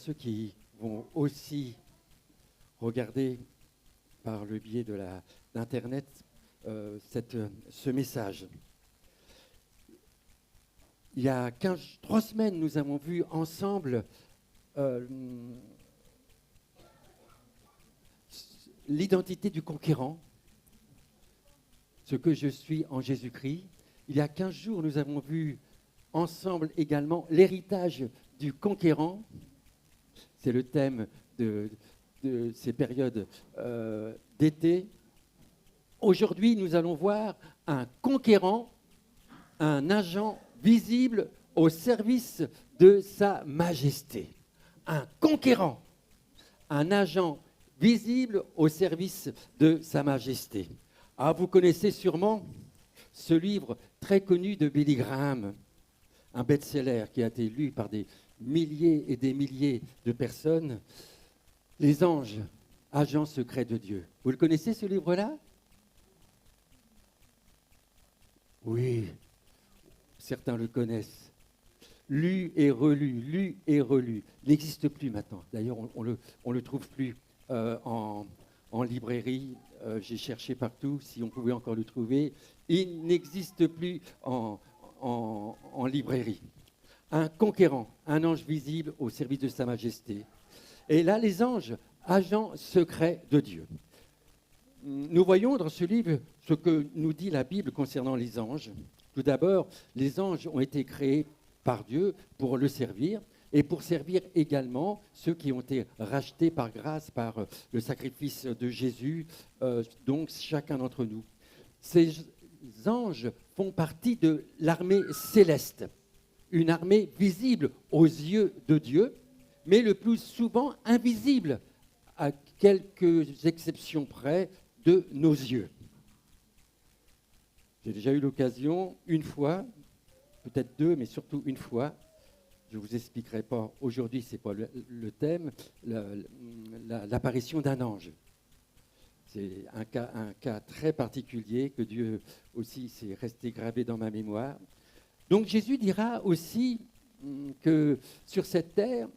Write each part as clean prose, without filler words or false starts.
ceux qui vont aussi regarder par le biais de d'Internet ce message. Il y a 3 semaines, nous avons vu ensemble l'identité du conquérant, ce que je suis en Jésus-Christ. Il y a 15 jours, nous avons vu ensemble également l'héritage du conquérant. C'est le thème de ces périodes d'été. Aujourd'hui, nous allons voir un conquérant, un agent visible au service de sa majesté. Un conquérant, un agent visible au service de sa majesté. Ah, vous connaissez sûrement ce livre très connu de Billy Graham, un best-seller qui a été lu par des milliers et des milliers de personnes. Les anges, agents secrets de Dieu. Vous le connaissez, ce livre-là? Oui, certains le connaissent. Lu et relu, lu et relu. Il n'existe plus maintenant. D'ailleurs, on le trouve plus en librairie. J'ai cherché partout si on pouvait encore le trouver. Il n'existe plus en librairie. Un conquérant, un ange visible au service de sa majesté. Et là, les anges, agents secrets de Dieu. Nous voyons dans ce livre ce que nous dit la Bible concernant les anges. Tout d'abord, les anges ont été créés par Dieu pour le servir et pour servir également ceux qui ont été rachetés par grâce, par le sacrifice de Jésus, donc chacun d'entre nous. Ces anges font partie de l'armée céleste, une armée visible aux yeux de Dieu, mais le plus souvent invisible, à quelques exceptions près, de nos yeux. J'ai déjà eu l'occasion, une fois, peut-être 2, mais surtout une fois, je ne vous expliquerai pas, aujourd'hui ce n'est pas le thème, l'apparition d'un ange. C'est un cas très particulier que Dieu aussi s'est resté gravé dans ma mémoire. Donc Jésus dira aussi que sur cette terre,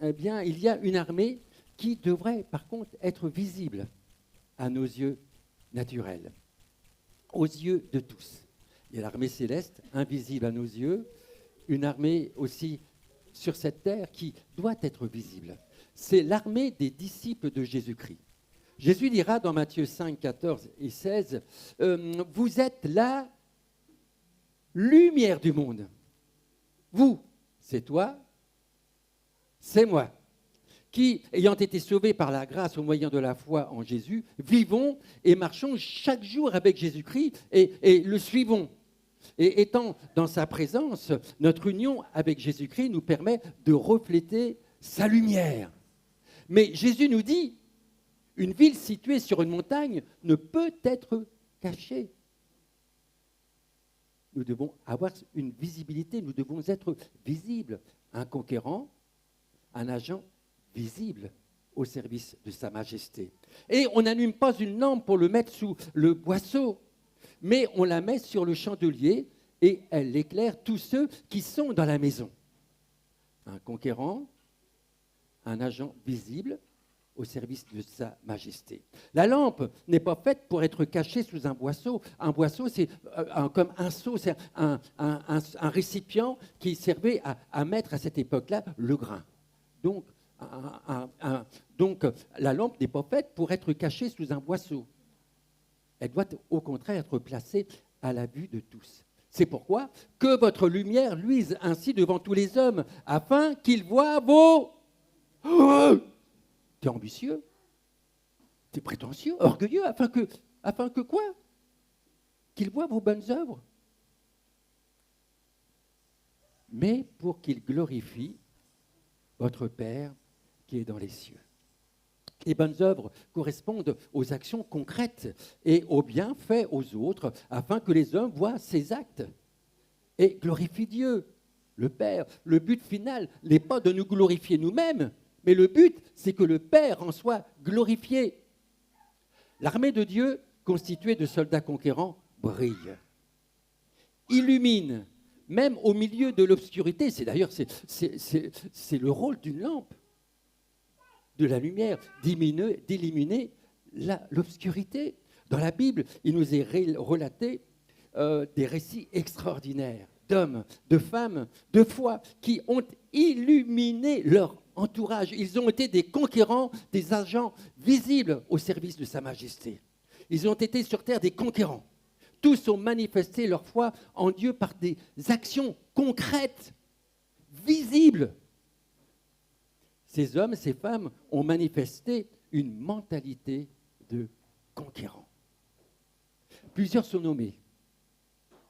eh bien, il y a une armée qui devrait par contre être visible à nos yeux naturels, aux yeux de tous. Il y a l'armée céleste, invisible à nos yeux, une armée aussi sur cette terre qui doit être visible. C'est l'armée des disciples de Jésus-Christ. Jésus dira dans Matthieu 5, 14 et 16, « Vous êtes la lumière du monde. » Vous, c'est toi, c'est moi, qui, ayant été sauvés par la grâce au moyen de la foi en Jésus, vivons et marchons chaque jour avec Jésus-Christ et le suivons. Et étant dans sa présence, notre union avec Jésus-Christ nous permet de refléter sa lumière. Mais Jésus nous dit, une ville située sur une montagne ne peut être cachée. Nous devons avoir une visibilité, nous devons être visibles. Un conquérant, un agent visible au service de sa majesté. Et on n'allume pas une lampe pour le mettre sous le boisseau, mais on la met sur le chandelier et elle éclaire tous ceux qui sont dans la maison. Un conquérant, un agent visible au service de sa majesté. La lampe n'est pas faite pour être cachée sous un boisseau. Un boisseau, c'est comme un seau, c'est un récipient qui servait à mettre à cette époque-là le grain. Donc, la lampe n'est pas faite pour être cachée sous un boisseau. Elle doit au contraire être placée à la vue de tous. C'est pourquoi que votre lumière luise ainsi devant tous les hommes, afin qu'ils voient vos... Oh, t'es ambitieux, t'es prétentieux, orgueilleux, afin que quoi? Qu'ils voient vos bonnes œuvres. Mais pour qu'ils glorifient votre Père qui est dans les cieux. Les bonnes œuvres correspondent aux actions concrètes et aux bienfaits aux autres, afin que les hommes voient ces actes et glorifient Dieu, le Père. Le but final n'est pas de nous glorifier nous-mêmes, mais le but, c'est que le Père en soit glorifié. L'armée de Dieu, constituée de soldats conquérants, brille, illumine, même au milieu de l'obscurité. C'est d'ailleurs c'est le rôle d'une lampe. de la lumière, d'éliminer l'obscurité. Dans la Bible, il nous est relaté des récits extraordinaires d'hommes, de femmes, de foi, qui ont illuminé leur entourage. Ils ont été des conquérants, des agents visibles au service de Sa Majesté. Ils ont été sur terre des conquérants. Tous ont manifesté leur foi en Dieu par des actions concrètes, visibles. Ces hommes, ces femmes ont manifesté une mentalité de conquérants. Plusieurs sont nommés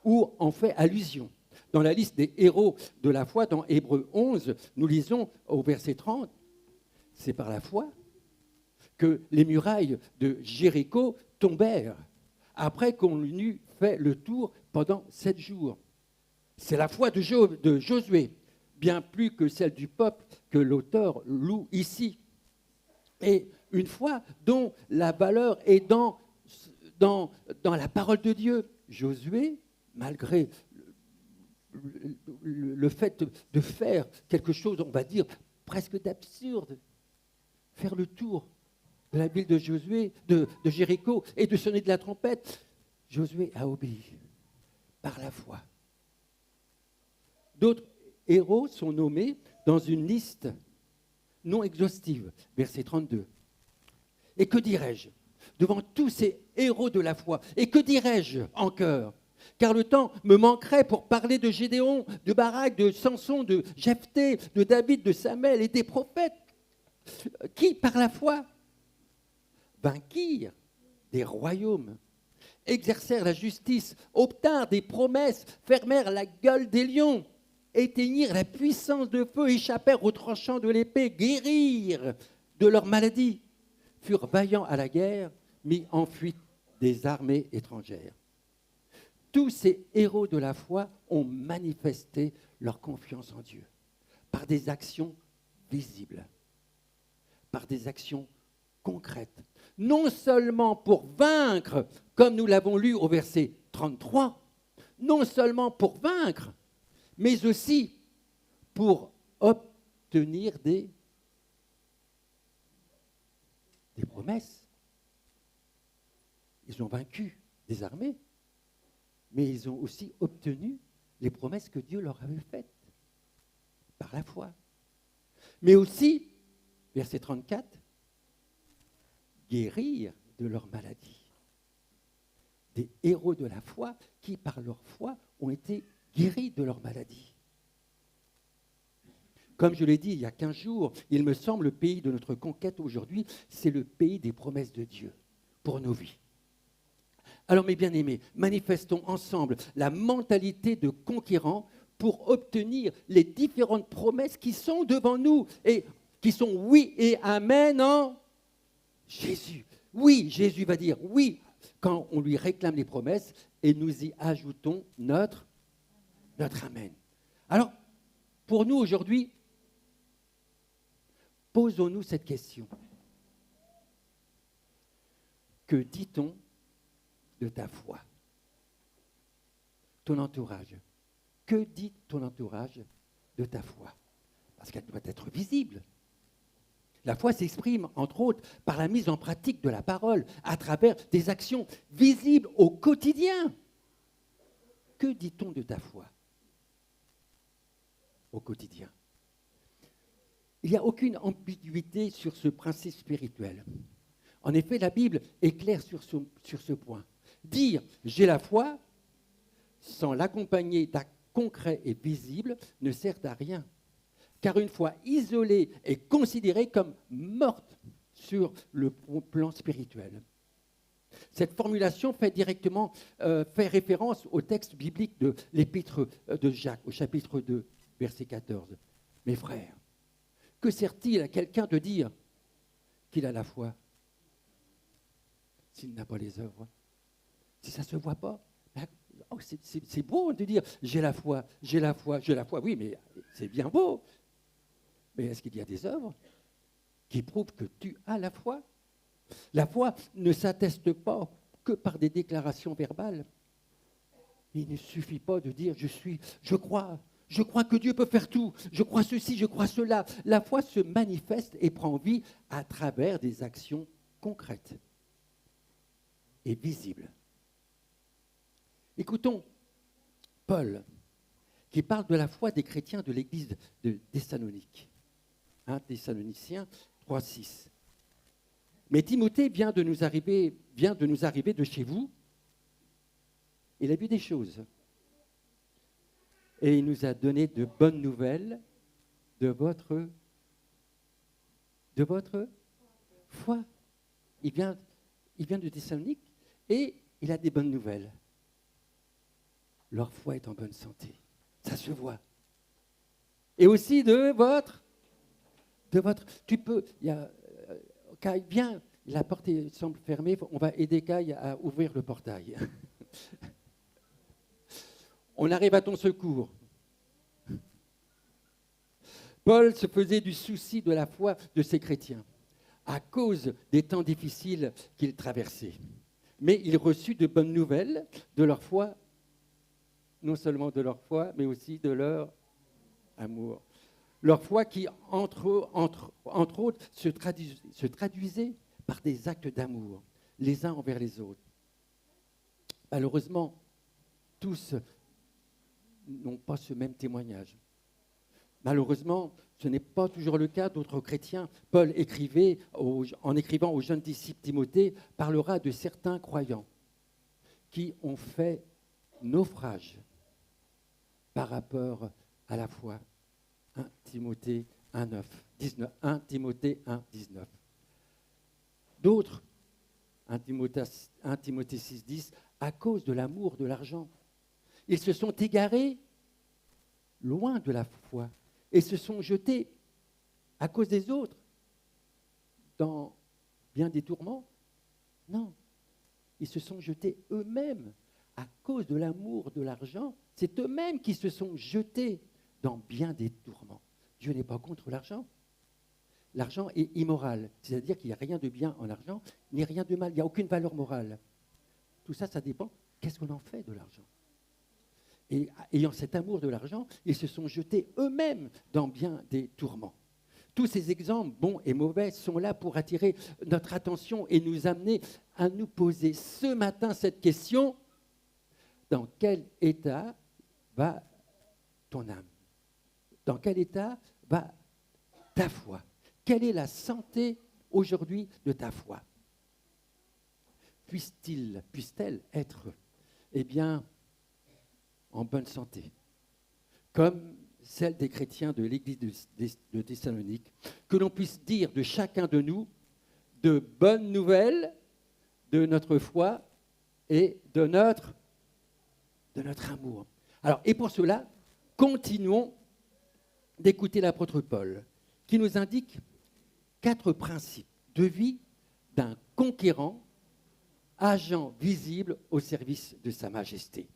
ou en fait allusion. Dans la liste des héros de la foi, dans Hébreux 11, nous lisons au verset 30, c'est par la foi que les murailles de Jéricho tombèrent, après qu'on eut fait le tour pendant 7 jours. C'est la foi de Josué, bien plus que celle du peuple que l'auteur loue ici. Et une foi dont la valeur est dans la parole de Dieu. Josué, malgré le fait de faire quelque chose, on va dire, presque d'absurde, faire le tour de la ville de Jéricho, et de sonner de la trompette, Josué a obéi par la foi. D'autres héros sont nommés dans une liste non exhaustive, verset 32. Et que dirais-je devant tous ces héros de la foi? Et que dirais-je en chœur? Car le temps me manquerait pour parler de Gédéon, de Barak, de Samson, de Jephthé, de David, de Samuel et des prophètes qui, par la foi, vainquirent des royaumes, exercèrent la justice, obtinrent des promesses, fermèrent la gueule des lions, éteignirent la puissance de feu, échappèrent aux tranchants de l'épée, guérirent de leur maladie, furent vaillants à la guerre, mis en fuite des armées étrangères. Tous ces héros de la foi ont manifesté leur confiance en Dieu par des actions visibles, par des actions concrètes, non seulement pour vaincre, comme nous l'avons lu au verset 33, non seulement pour vaincre, mais aussi pour obtenir des promesses. Ils ont vaincu des armées, mais ils ont aussi obtenu les promesses que Dieu leur avait faites par la foi. Mais aussi, verset 34, guérir de leur maladie. Des héros de la foi qui, par leur foi, ont été guéris de leur maladie. Comme je l'ai dit il y a 15 jours, il me semble le pays de notre conquête aujourd'hui, c'est le pays des promesses de Dieu pour nos vies. Alors mes bien-aimés, manifestons ensemble la mentalité de conquérant pour obtenir les différentes promesses qui sont devant nous et qui sont oui et amen en Jésus. Oui, Jésus va dire oui quand on lui réclame les promesses et nous y ajoutons notre amen. Alors, pour nous aujourd'hui, posons-nous cette question. Que dit-on de ta foi? Ton entourage. Que dit ton entourage de ta foi? Parce qu'elle doit être visible. La foi s'exprime, entre autres, par la mise en pratique de la parole, à travers des actions visibles au quotidien. Que dit-on de ta foi au quotidien? Il n'y a aucune ambiguïté sur ce principe spirituel. En effet, la Bible est claire sur ce point. Dire « j'ai la foi » sans l'accompagner d'actes concrets et visibles ne sert à rien. Car une foi isolée est considérée comme morte sur le plan spirituel. Cette formulation fait directement référence au texte biblique de l'épître de Jacques, au chapitre 2, verset 14. Mes frères, que sert-il à quelqu'un de dire qu'il a la foi s'il n'a pas les œuvres? Si ça ne se voit pas, c'est beau de dire j'ai la foi, j'ai la foi, j'ai la foi. Oui, mais c'est bien beau. Mais est-ce qu'il y a des œuvres qui prouvent que tu as la foi? La foi ne s'atteste pas que par des déclarations verbales. Il ne suffit pas de dire je crois, Je crois que Dieu peut faire tout. Je crois ceci, je crois cela. La foi se manifeste et prend vie à travers des actions concrètes et visibles. Écoutons Paul, qui parle de la foi des chrétiens de l'église de Thessalonique. 1 Thessaloniciens 3,6. Mais Timothée vient de nous arriver de chez vous. Il a vu des choses. Et il nous a donné de bonnes nouvelles de votre foi. Il vient de Thessalonique et il a des bonnes nouvelles. Leur foi est en bonne santé. Ça se voit. Et aussi de votre. Tu peux. Kai, viens. La porte semble fermée. On va aider Kai à ouvrir le portail. On arrive à ton secours. Paul se faisait du souci de la foi de ces chrétiens à cause des temps difficiles qu'ils traversaient. Mais il reçut de bonnes nouvelles de leur foi, non seulement de leur foi, mais aussi de leur amour. Leur foi qui, entre autres, se traduisait par des actes d'amour, les uns envers les autres. Malheureusement, tous n'ont pas ce même témoignage. Malheureusement, ce n'est pas toujours le cas d'autres chrétiens. Paul écrivait, en écrivant au jeune disciple Timothée, parlera de certains croyants qui ont fait naufrage par rapport à la foi. 1 Timothée 1, 19. D'autres, 1 Timothée 6, 10, à cause de l'amour de l'argent. Ils se sont égarés loin de la foi et se sont jetés à cause des autres dans bien des tourments. Non, ils se sont jetés eux-mêmes à cause de l'amour de l'argent. C'est eux-mêmes qui se sont jetés dans bien des tourments. Dieu n'est pas contre l'argent. L'argent est immoral, c'est-à-dire qu'il n'y a rien de bien en argent, ni rien de mal, il n'y a aucune valeur morale. Tout ça, ça dépend. Qu'est-ce qu'on en fait de l'argent ? Et ayant cet amour de l'argent, ils se sont jetés eux-mêmes dans bien des tourments. Tous ces exemples, bons et mauvais, sont là pour attirer notre attention et nous amener à nous poser ce matin cette question: dans quel état va ton âme ? Dans quel état va ta foi ? Quelle est la santé aujourd'hui de ta foi ? Puisse-t-elle être, en bonne santé, comme celle des chrétiens de l'église de Thessalonique, que l'on puisse dire de chacun de nous de bonnes nouvelles de notre foi et de notre amour. Alors, et pour cela, continuons d'écouter l'apôtre Paul, qui nous indique 4 principes de vie d'un conquérant, agent visible au service de Sa Majesté.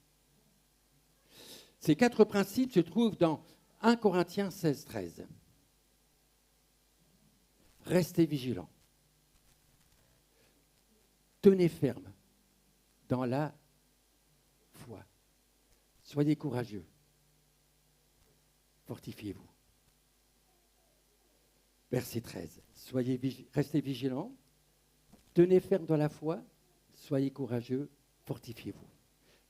Ces 4 principes se trouvent dans 1 Corinthiens 16, 13. Restez vigilants. Tenez ferme dans la foi. Soyez courageux. Fortifiez-vous. Verset 13. Restez vigilants. Tenez ferme dans la foi. Soyez courageux. Fortifiez-vous.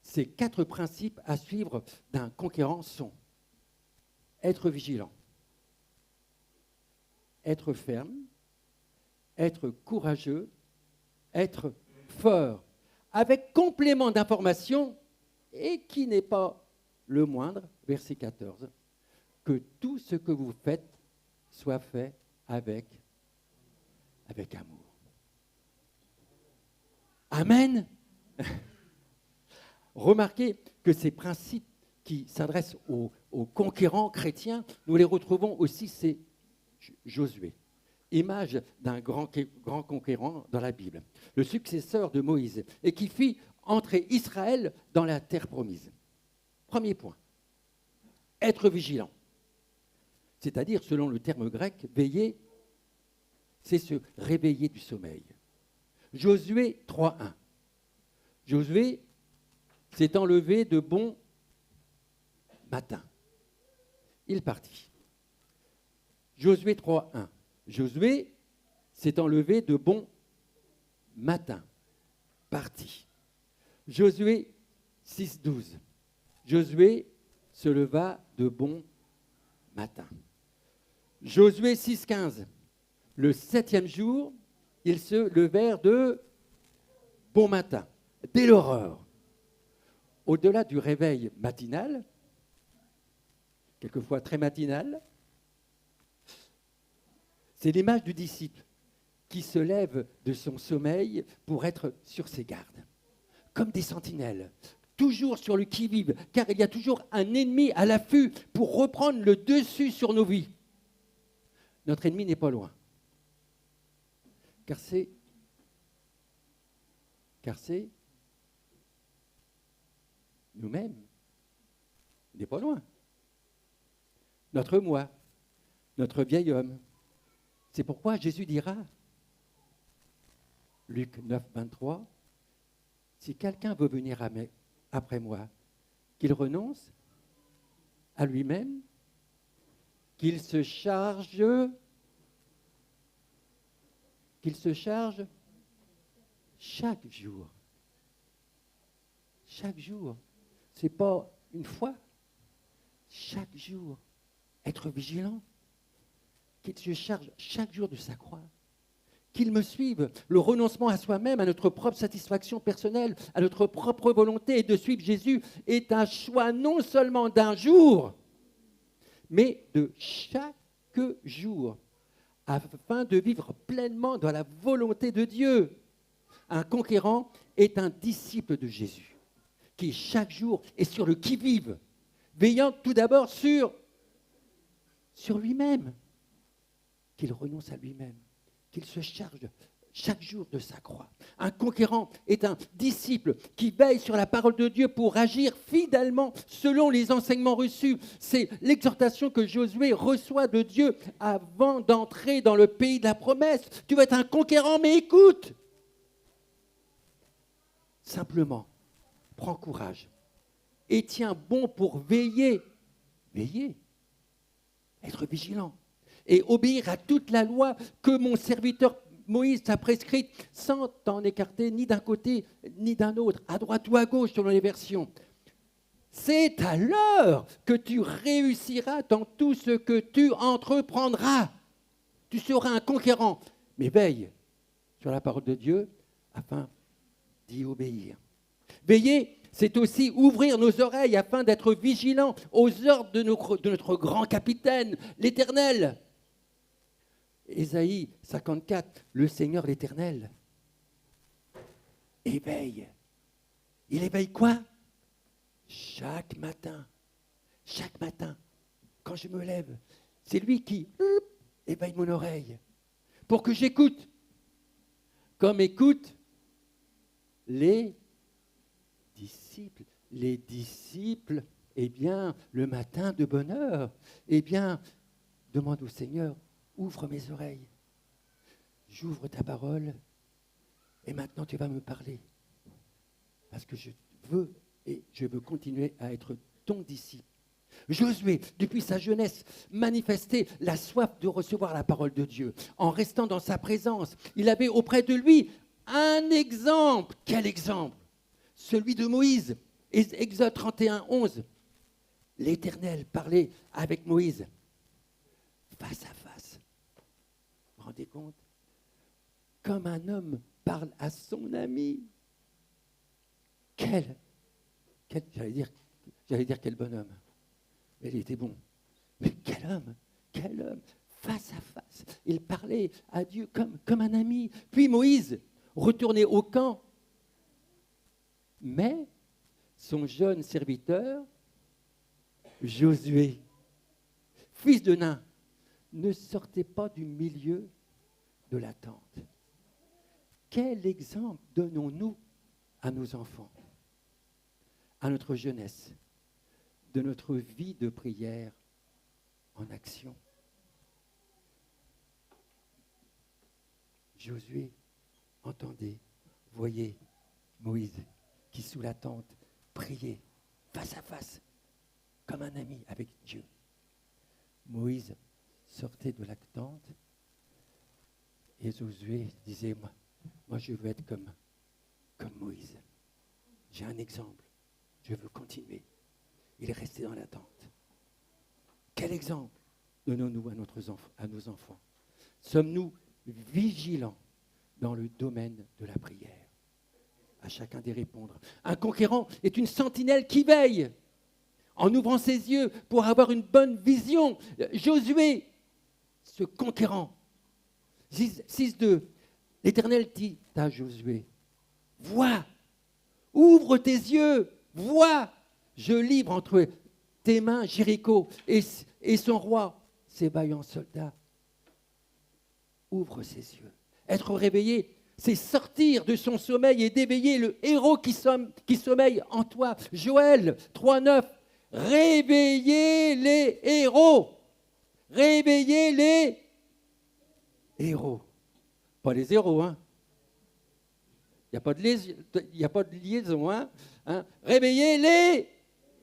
Ces 4 principes à suivre d'un conquérant sont: être vigilant, être ferme, être courageux, être fort, avec complément d'information, et qui n'est pas le moindre, verset 14, que tout ce que vous faites soit fait avec amour. Amen. Remarquez que ces principes qui s'adressent aux conquérants chrétiens, nous les retrouvons aussi, c'est Josué, image d'un grand conquérant dans la Bible, le successeur de Moïse, et qui fit entrer Israël dans la terre promise. Premier point, être vigilant, c'est-à-dire, selon le terme grec, veiller, c'est se réveiller du sommeil. Josué 3.1. Josué s'est enlevé de bon matin. il partit. Josué 3:1. Josué s'étant levé de bon matin, partit. Josué 6:12. Josué se leva de bon matin. Josué 6:15. Le 7e jour, ils se levèrent de bon matin, dès l'aurore. Au-delà du réveil matinal, quelquefois très matinal, c'est l'image du disciple qui se lève de son sommeil pour être sur ses gardes, comme des sentinelles, toujours sur le qui-vive, car il y a toujours un ennemi à l'affût pour reprendre le dessus sur nos vies. Notre ennemi n'est pas loin, car c'est nous-mêmes. Il n'est pas loin. Notre moi, notre vieil homme. C'est pourquoi Jésus dira, Luc 9:23, si quelqu'un veut venir après moi, qu'il renonce à lui-même, qu'il se charge chaque jour. Chaque jour. Ce n'est pas une fois. Chaque jour. Être vigilant. Qu'il se charge chaque jour de sa croix. Qu'il me suive. Le renoncement à soi-même, à notre propre satisfaction personnelle, à notre propre volonté et de suivre Jésus est un choix non seulement d'un jour, mais de chaque jour, afin de vivre pleinement dans la volonté de Dieu. Un conquérant est un disciple de Jésus, qui chaque jour est sur le qui-vive, veillant tout d'abord sur lui-même, qu'il renonce à lui-même, qu'il se charge chaque jour de sa croix. Un conquérant est un disciple qui veille sur la parole de Dieu pour agir fidèlement selon les enseignements reçus. C'est l'exhortation que Josué reçoit de Dieu avant d'entrer dans le pays de la promesse. Tu vas être un conquérant, mais écoute. Simplement, prends courage et tiens bon pour veiller, être vigilant et obéir à toute la loi que mon serviteur Moïse t'a prescrite sans t'en écarter ni d'un côté ni d'un autre, à droite ou à gauche selon les versions. C'est alors que tu réussiras dans tout ce que tu entreprendras. Tu seras un conquérant, mais veille sur la parole de Dieu afin d'y obéir. Veiller, c'est aussi ouvrir nos oreilles afin d'être vigilants aux ordres de notre grand capitaine, l'Éternel. Ésaïe 54, le Seigneur l'Éternel éveille. Il éveille quoi? Chaque matin, quand je me lève, c'est lui qui éveille mon oreille pour que j'écoute, comme écoutent les disciples. Les disciples, eh bien, le matin de bonne heure, eh bien, demande au Seigneur, ouvre mes oreilles, j'ouvre ta parole, et maintenant tu vas me parler. Parce que je veux continuer à être ton disciple. Josué, depuis sa jeunesse, manifestait la soif de recevoir la parole de Dieu. En restant dans sa présence, il avait auprès de lui un exemple. Quel exemple? Celui de Moïse. Exode 31:11. L'Éternel parlait avec Moïse face à face. Vous vous rendez compte? Comme un homme parle à son ami. J'allais dire quel bonhomme. Mais il était bon. Mais quel homme, face à face. Il parlait à Dieu comme un ami. Puis Moïse, retourné au camp, mais son jeune serviteur, Josué, fils de Nun, ne sortait pas du milieu de la tente. Quel exemple donnons-nous à nos enfants, à notre jeunesse, de notre vie de prière en action? Josué entendait, voyait Moïse qui, sous la tente, priait face à face, comme un ami avec Dieu. Moïse sortait de la tente et Josué disait, moi je veux être comme Moïse. J'ai un exemple, je veux continuer. Il est resté dans la tente. Quel exemple donnons-nous à nos enfants? Sommes-nous vigilants dans le domaine de la prière? À chacun d'y répondre. Un conquérant est une sentinelle qui veille en ouvrant ses yeux pour avoir une bonne vision. Josué, ce conquérant, 6:2, l'Éternel dit à Josué, vois, ouvre tes yeux, vois, je livre entre tes mains Jéricho et son roi, ses vaillants soldats. Ouvre ses yeux. Être réveillé, c'est sortir de son sommeil et d'éveiller le héros qui sommeille en toi. Joël 3:9, réveillez les héros. Réveillez les héros. Pas les héros, hein. Il n'y a pas de liaison, hein. Réveillez les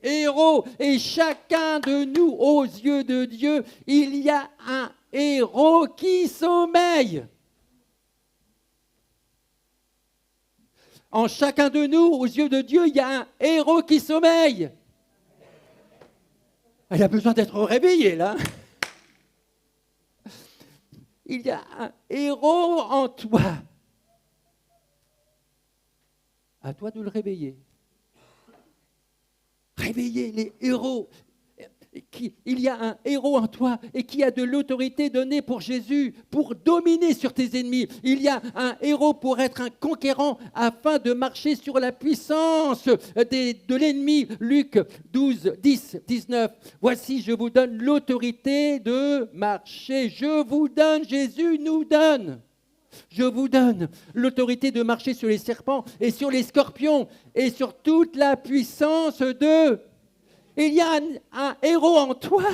héros. Et chacun de nous, aux yeux de Dieu, il y a un héros qui sommeille. En chacun de nous, aux yeux de Dieu, il y a un héros qui sommeille. Il a besoin d'être réveillé, là. Il y a un héros en toi. À toi de le réveiller. Réveiller les héros. Il y a un héros en toi et qui a de l'autorité donnée pour Jésus, pour dominer sur tes ennemis. Il y a un héros pour être un conquérant afin de marcher sur la puissance de l'ennemi. Luc 12:10-19. Voici, je vous donne l'autorité de marcher. Je vous donne, Jésus nous donne. Je vous donne l'autorité de marcher sur les serpents et sur les scorpions et sur toute la puissance de... Il y a un héros en toi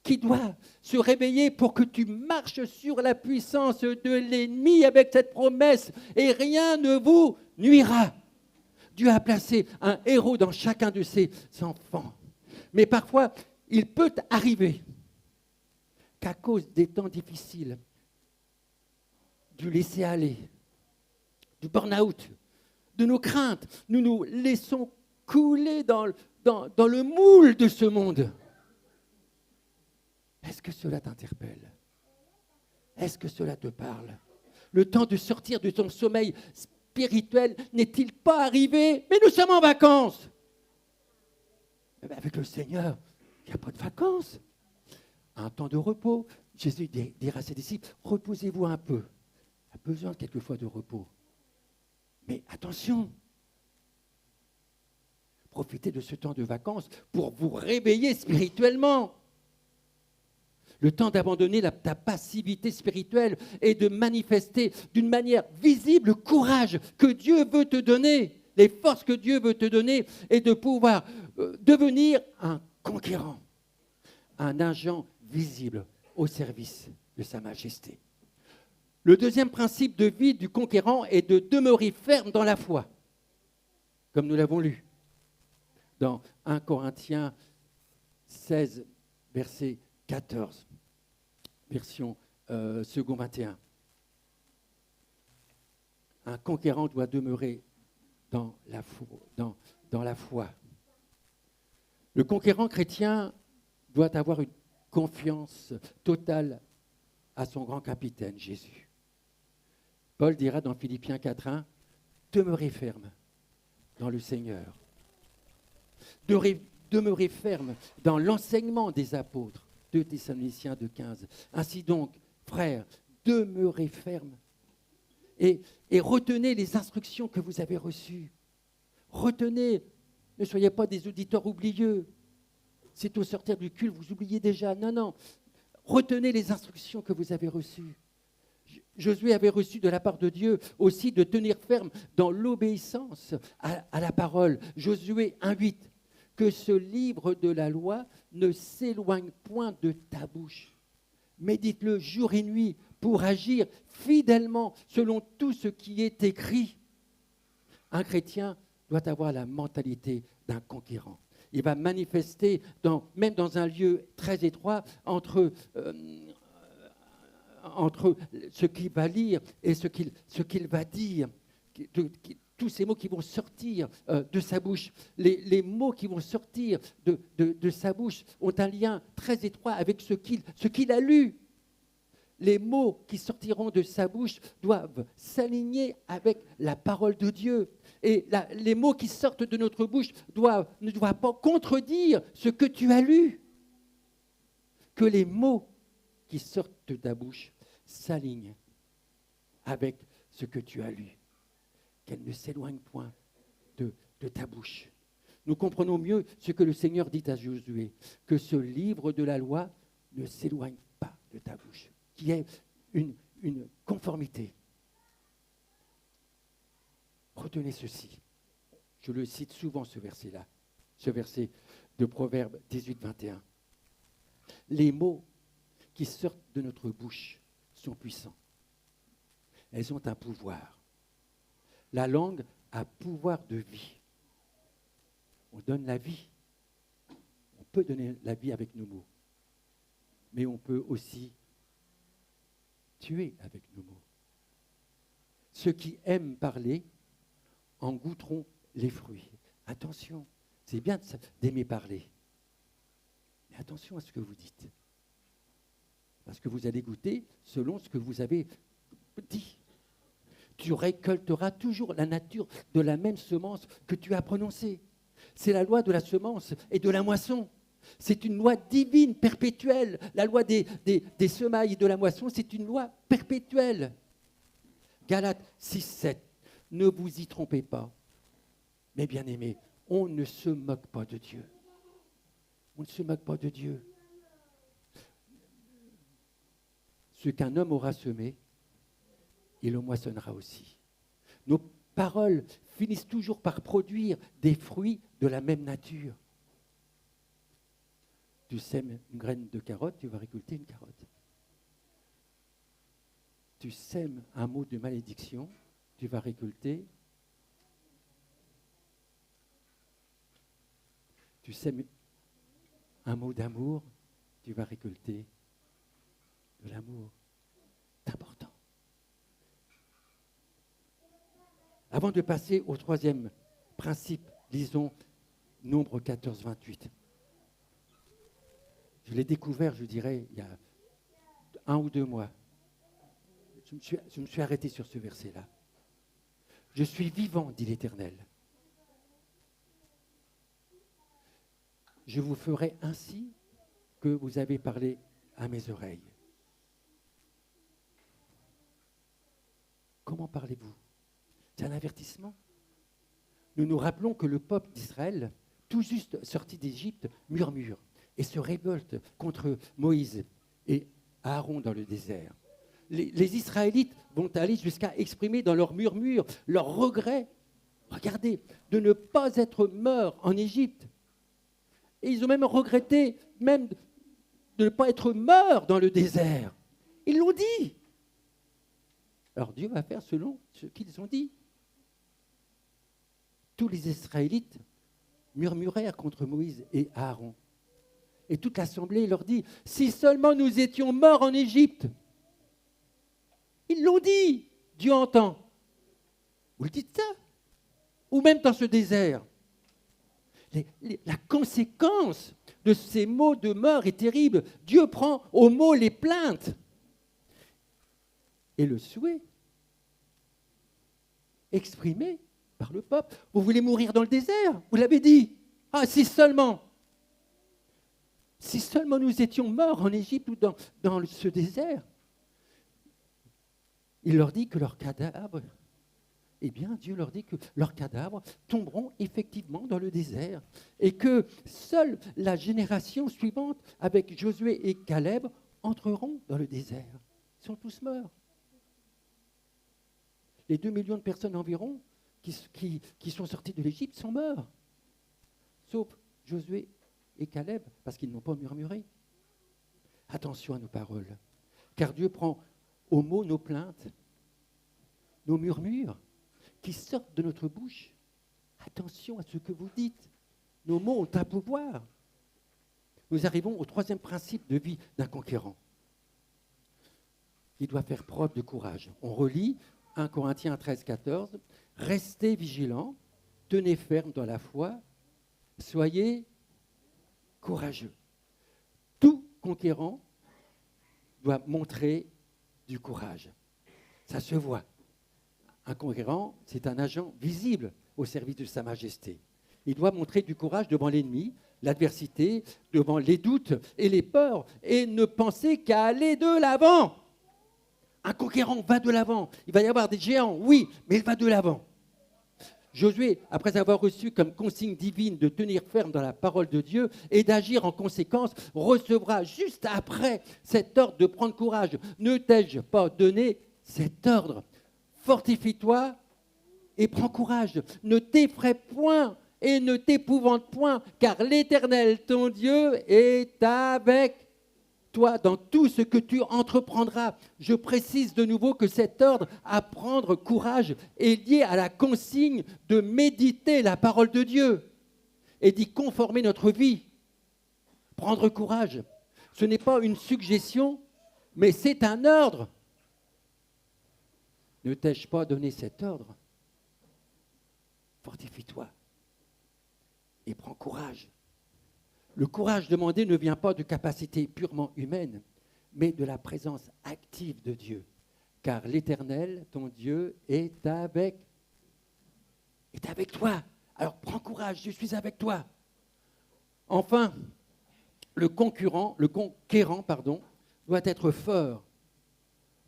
qui doit se réveiller pour que tu marches sur la puissance de l'ennemi avec cette promesse et rien ne vous nuira. Dieu a placé un héros dans chacun de ses enfants. Mais parfois, il peut arriver qu'à cause des temps difficiles, du laisser-aller, du burn-out, de nos craintes, nous nous laissons couler dans le moule de ce monde. Est-ce que cela t'interpelle? Est-ce que cela te parle? Le temps de sortir de ton sommeil spirituel n'est-il pas arrivé? Mais nous sommes en vacances. Avec le Seigneur, il n'y a pas de vacances. Un temps de repos. Jésus dira à ses disciples, reposez-vous un peu. Il a besoin quelquefois de repos. Mais attention, profitez de ce temps de vacances pour vous réveiller spirituellement. Le temps d'abandonner ta passivité spirituelle et de manifester d'une manière visible le courage que Dieu veut te donner, les forces que Dieu veut te donner et de pouvoir devenir un conquérant, un agent visible au service de Sa Majesté. Le deuxième principe de vie du conquérant est de demeurer ferme dans la foi, comme nous l'avons lu dans 1 Corinthiens 16, verset 14, version second 21. Un conquérant doit demeurer dans la foi. Le conquérant chrétien doit avoir une confiance totale à son grand capitaine, Jésus. Paul dira dans Philippiens 4:1, demeurez ferme dans le Seigneur. Demeurez ferme dans l'enseignement des apôtres. 2 Thessaloniciens 2:15. Ainsi donc, frères, demeurez ferme et retenez les instructions que vous avez reçues. Retenez, ne soyez pas des auditeurs oublieux. C'est au sortir du culte, vous oubliez déjà. Non. Retenez les instructions que vous avez reçues. Josué avait reçu de la part de Dieu aussi de tenir ferme dans l'obéissance à la parole. Josué 1:8. Que ce livre de la loi ne s'éloigne point de ta bouche. Médite-le jour et nuit pour agir fidèlement selon tout ce qui est écrit. Un chrétien doit avoir la mentalité d'un conquérant. Il va manifester, même dans un lieu très étroit, entre ce qu'il va lire et ce qu'il va dire. Tous ces mots qui vont sortir de sa bouche, les mots qui vont sortir de sa bouche ont un lien très étroit avec ce qu'il a lu. Les mots qui sortiront de sa bouche doivent s'aligner avec la parole de Dieu. Et les mots qui sortent de notre bouche ne doivent pas contredire ce que tu as lu. Que les mots qui sortent de ta bouche s'alignent avec ce que tu as lu. Qu'elles ne s'éloignent point de ta bouche. Nous comprenons mieux ce que le Seigneur dit à Josué, que ce livre de la loi ne s'éloigne pas de ta bouche. Qu'il y ait une conformité. Retenez ceci. Je le cite souvent, ce verset-là, ce verset de Proverbe 18, 21. Les mots qui sortent de notre bouche sont puissants. Elles ont un pouvoir. La langue a pouvoir de vie. On donne la vie. On peut donner la vie avec nos mots. Mais on peut aussi tuer avec nos mots. Ceux qui aiment parler en goûteront les fruits. Attention, c'est bien d'aimer parler. Mais attention à ce que vous dites. Parce que vous allez goûter selon ce que vous avez dit. Tu récolteras toujours la nature de la même semence que tu as prononcée. C'est la loi de la semence et de la moisson. C'est une loi divine, perpétuelle. La loi des semailles et de la moisson, c'est une loi perpétuelle. Galates 6, 7. Ne vous y trompez pas. Mais bien aimés, on ne se moque pas de Dieu. On ne se moque pas de Dieu. Ce qu'un homme aura semé, il le moissonnera aussi. Nos paroles finissent toujours par produire des fruits de la même nature. Tu sèmes une graine de carotte, tu vas récolter une carotte. Tu sèmes un mot de malédiction, tu vas récolter. Tu sèmes un mot d'amour, tu vas récolter de l'amour. C'est important. Avant de passer au troisième principe, lisons Nombre 14, 28. Je l'ai découvert, je dirais, il y a 1 ou 2 mois. Je me suis arrêté sur ce verset-là. Je suis vivant, dit l'Éternel. Je vous ferai ainsi que vous avez parlé à mes oreilles. Comment parlez-vous? C'est un avertissement. Nous nous rappelons que le peuple d'Israël, tout juste sorti d'Égypte, murmure et se révolte contre Moïse et Aaron dans le désert. Les Israélites vont aller jusqu'à exprimer dans leur murmure leur regret, regardez, de ne pas être morts en Égypte. Et ils ont même regretté de ne pas être morts dans le désert. Ils l'ont dit. Alors Dieu va faire selon ce qu'ils ont dit. Tous les Israélites murmurèrent contre Moïse et Aaron. Et toute l'assemblée leur dit, si seulement nous étions morts en Égypte. Ils l'ont dit, Dieu entend. Vous le dites ça? Ou même dans ce désert. La conséquence de ces mots de mort est terrible. Dieu prend au mot les plaintes. Et le souhait exprimé par le peuple. Vous voulez mourir dans le désert? Vous l'avez dit. Ah, si seulement nous étions morts en Égypte ou dans ce désert. Il leur dit que leurs cadavres, eh bien, Dieu leur dit que leurs cadavres tomberont effectivement dans le désert et que seule la génération suivante, avec Josué et Caleb, entreront dans le désert. Ils sont tous morts. Les 2 millions de personnes environ qui sont sorties de l'Égypte sont morts, sauf Josué et Caleb, parce qu'ils n'ont pas murmuré. Attention à nos paroles, car Dieu prend au mot nos plaintes, nos murmures qui sortent de notre bouche. Attention à ce que vous dites. Nos mots ont un pouvoir. Nous arrivons au troisième principe de vie d'un conquérant. Il doit faire preuve de courage. On relit 1 Corinthiens 13, 14. Restez vigilants, tenez ferme dans la foi, soyez courageux. Tout conquérant doit montrer du courage. Ça se voit. Un conquérant, c'est un agent visible au service de Sa Majesté. Il doit montrer du courage devant l'ennemi, l'adversité, devant les doutes et les peurs, et ne penser qu'à aller de l'avant. Un conquérant va de l'avant. Il va y avoir des géants, oui, mais il va de l'avant. Josué, après avoir reçu comme consigne divine de tenir ferme dans la parole de Dieu et d'agir en conséquence, recevra juste après cet ordre de prendre courage. Ne t'ai-je pas donné cet ordre? Fortifie-toi et prends courage. Ne t'effraie point et ne t'épouvante point, car l'Éternel, ton Dieu, est avec toi dans tout ce que tu entreprendras. Je précise de nouveau que cet ordre à prendre courage est lié à la consigne de méditer la parole de Dieu et d'y conformer notre vie. Prendre courage, ce n'est pas une suggestion, mais c'est un ordre. Ne t'ai-je pas donné cet ordre? Fortifie-toi et prends courage. Le courage demandé ne vient pas de capacités purement humaines, mais de la présence active de Dieu. Car l'Éternel, ton Dieu, est avec toi. Alors prends courage, je suis avec toi. Enfin, le conquérant, doit être fort,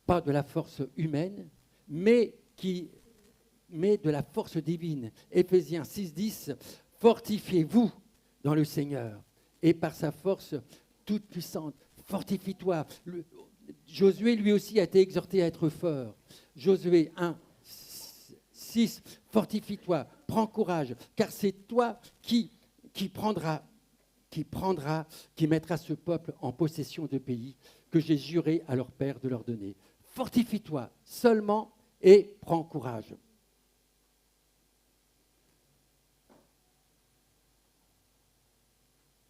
pas de la force humaine, mais de la force divine. Éphésiens 6,10, fortifiez-vous dans le Seigneur et par sa force toute puissante. Fortifie-toi. Josué, lui aussi, a été exhorté à être fort. Josué 1, 6, fortifie-toi, prends courage, car c'est toi qui mettra ce peuple en possession de pays que j'ai juré à leur père de leur donner. Fortifie-toi seulement et prends courage.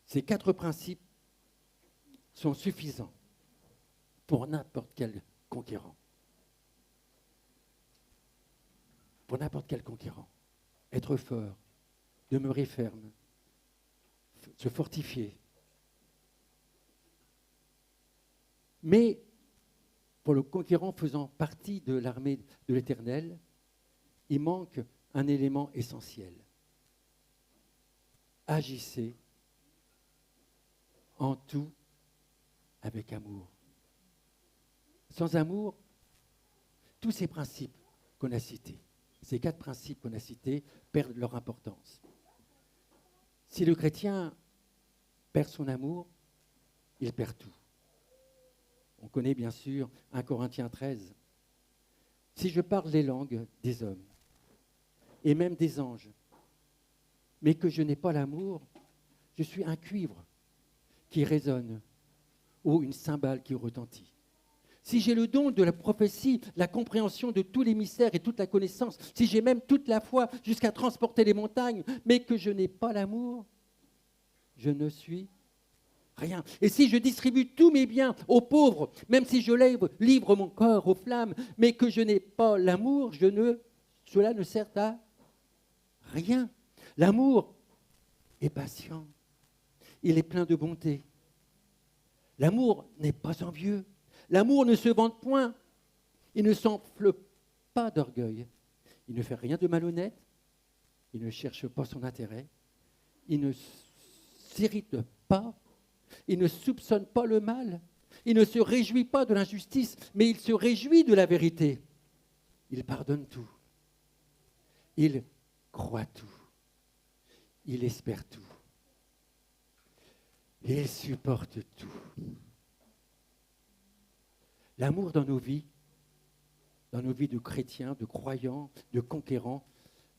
Ces 4 principes sont suffisants pour n'importe quel conquérant. Pour n'importe quel conquérant. Être fort, demeurer ferme, se fortifier. Mais pour le conquérant faisant partie de l'armée de l'Éternel, il manque un élément essentiel. Agissez en tout avec amour. Sans amour, tous ces principes qu'on a cités, ces 4 principes qu'on a cités, perdent leur importance. Si le chrétien perd son amour, il perd tout. On connaît bien sûr 1 Corinthiens 13. Si je parle les langues des hommes et même des anges, mais que je n'ai pas l'amour, je suis un cuivre qui résonne ou une cymbale qui retentit. Si j'ai le don de la prophétie, la compréhension de tous les mystères et toute la connaissance, si j'ai même toute la foi jusqu'à transporter les montagnes, mais que je n'ai pas l'amour, je ne suis rien. Et si je distribue tous mes biens aux pauvres, même si je livre mon corps aux flammes, mais que je n'ai pas l'amour, cela ne sert à rien. L'amour est patient. Il est plein de bonté. L'amour n'est pas envieux. L'amour ne se vante point. Il ne s'enfle pas d'orgueil. Il ne fait rien de malhonnête. Il ne cherche pas son intérêt. Il ne s'irrite pas. Il ne soupçonne pas le mal. Il ne se réjouit pas de l'injustice, mais il se réjouit de la vérité. Il pardonne tout. Il croit tout. Il espère tout. Il supporte tout. L'amour dans nos vies de chrétiens, de croyants, de conquérants,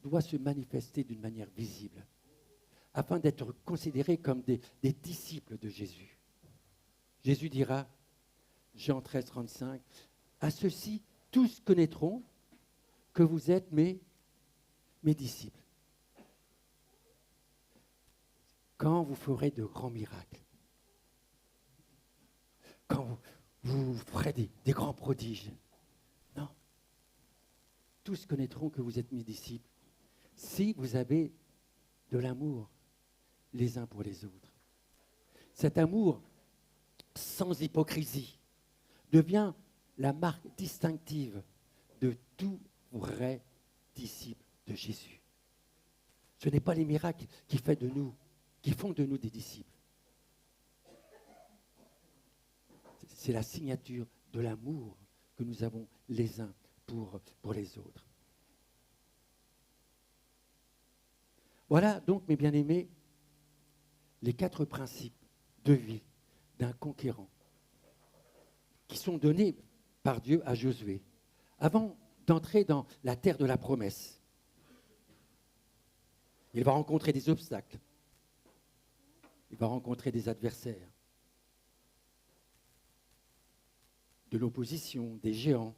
doit se manifester d'une manière visible, afin d'être considérés comme des disciples de Jésus. Jésus dira, Jean 13, 35, « À ceux-ci, tous connaîtront que vous êtes mes disciples. » quand vous ferez de grands miracles, quand vous ferez des grands prodiges. Non. Tous connaîtront que vous êtes mes disciples si vous avez de l'amour les uns pour les autres. Cet amour sans hypocrisie devient la marque distinctive de tout vrai disciple de Jésus. Ce n'est pas les miracles qui font de nous des disciples. C'est la signature de l'amour que nous avons les uns pour les autres. Voilà donc, mes bien-aimés, les 4 principes de vie d'un conquérant qui sont donnés par Dieu à Josué avant d'entrer dans la terre de la promesse. Il va rencontrer des obstacles. Il va rencontrer des adversaires, de l'opposition, des géants.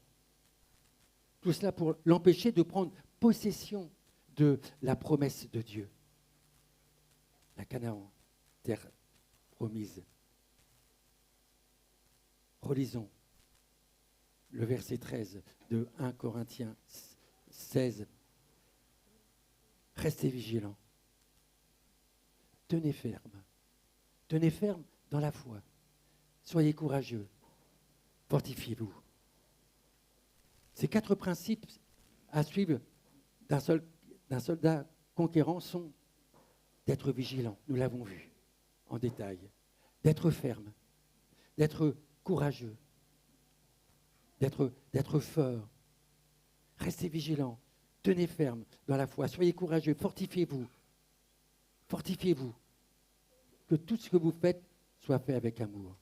Tout cela pour l'empêcher de prendre possession de la promesse de Dieu. La Canaan, terre promise. Relisons le verset 13 de 1 Corinthiens 16. Restez vigilants. Tenez ferme. Tenez ferme dans la foi. Soyez courageux. Fortifiez-vous. Ces 4 principes à suivre d'un soldat conquérant sont d'être vigilant, nous l'avons vu en détail, d'être ferme, d'être courageux, d'être fort. Restez vigilants, tenez ferme dans la foi, soyez courageux, fortifiez-vous. Fortifiez-vous. Que tout ce que vous faites soit fait avec amour.